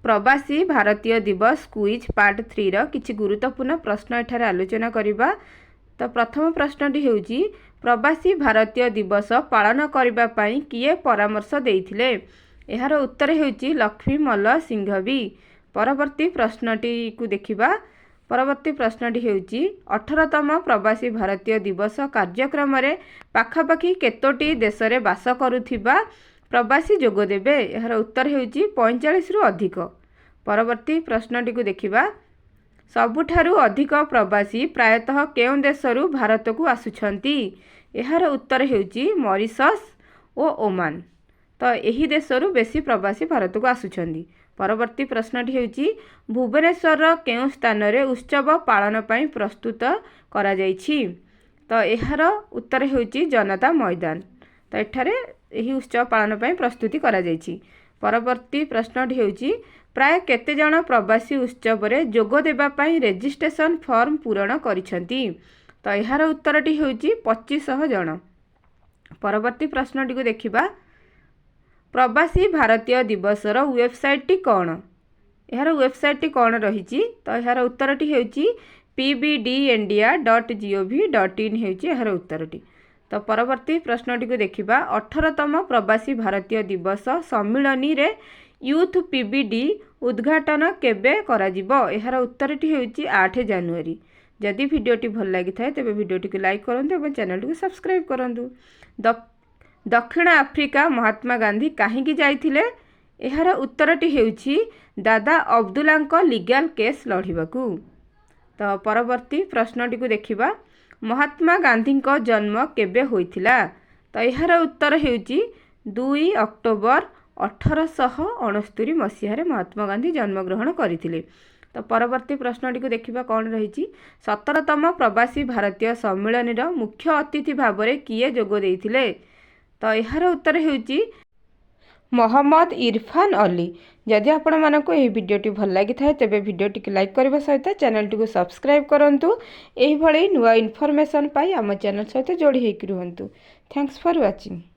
प्रवासी भारतीय दिवस क्विज पार्ट 3 रो किछि गुरुत्वपूर्ण प्रश्न एठारे आलोचना करिबा। तो प्रथम प्रश्नटी हेउची प्रवासी भारतीय दिवस पालन करिबा पई किए परामर्श देइथिले। एहार उत्तर हेउची लक्ष्मीमल्ल सिंघवी। परवर्ती प्रश्नटी को देखिबा। परवर्ती प्रश्नटी हेउची 18तम प्रवासी भारतीय दिवस कार्यक्रम रे पाखापाखि केतोटी देश रे बास करुथिबा प्रवासी जोग देबे। एहार उत्तर हेउची 45 रु अधिक। परवर्ती प्रश्नटी को देखिबा। सबुठारु अधिक प्रवासी प्रायतः केउं देशरू भारत को आसुछंती। एहार उत्तर हेउची मॉरिशस ओ ओमान। तो एही देशरू बेसी प्रवासी भारत को आसुछंती। परवर्ती प्रश्नटी हेउची भुवनेश्वर केउं स्थान रे उत्सव पालन पई प्रस्तुत करा जायछि। तो एहार उत्तर हेउची जनता मैदान। तो एठारे एही उत्सव पालन पई प्रस्तुति करा जायछि। परवर्ती प्रश्नटी हेउची प्राय केते जण प्रवासी उत्सव रे जोग देबा पई रजिस्ट्रेशन फॉर्म पूरण करिसंती। तो एहार उत्तरटी हेउची 2500 जण। परवर्ती प्रश्नटी को देखिबा। प्रवासी भारतीय दिवस रो वेबसाइट टी कोन। एहार वेबसाइट टी कोन रहिछि। तो एहार उत्तरटी हेउची pbdindia.gov.in हेउची एहार उत्तरटी। तो परवर्ती प्रश्नटी को देखिबा। 18तम प्रवासी भारतीय दिवस सम्मिलनी रे यूथ पीबीडी उद्घाटन केबे कराजिबो। एहार उत्तरटी हेउची 8 जनवरी। जदि वीडियोटी भल लागि थाए तबे वीडियोटी को लाइक करंतु एवं चैनल को सब्सक्राइब करंतु। दक्षिण आफ्रिका महात्मा गांधी काहींकी जाइथिले। एहार उत्तरटी हेउची दादा अब्दुल्लाଙ୍କ लीगल केस लढिबाकू। तो परवर्ती प्रश्नटी को देखिबा। महात्मा गांधीଙ୍କ जन्म केबे होइथिला। तो एहार उत्तर हेउची 2 अक्टोबर 1869 मसीह रे महात्मा गांधी जन्म ग्रहण करथिले। तो परवर्ती प्रश्नटी को देखिबा कोन रहिछि। 17तम प्रवासी भारतीय सम्मेलन रो मुख्य अतिथि भाबरे किए जोग देइथिले। तो एहार उत्तर हेउची मोहम्मद इरफान अली। जदि आपण मानको एही वीडियोटी भल लागि थाए तबे वीडियोटी को लाइक करबा सहित चैनल टी को सब्सक्राइब करंतु। एही भली नुवा इन्फॉर्मेशन पाई हम चैनल सहित जोड़ी हेकि रहंतु। Thanks for watching.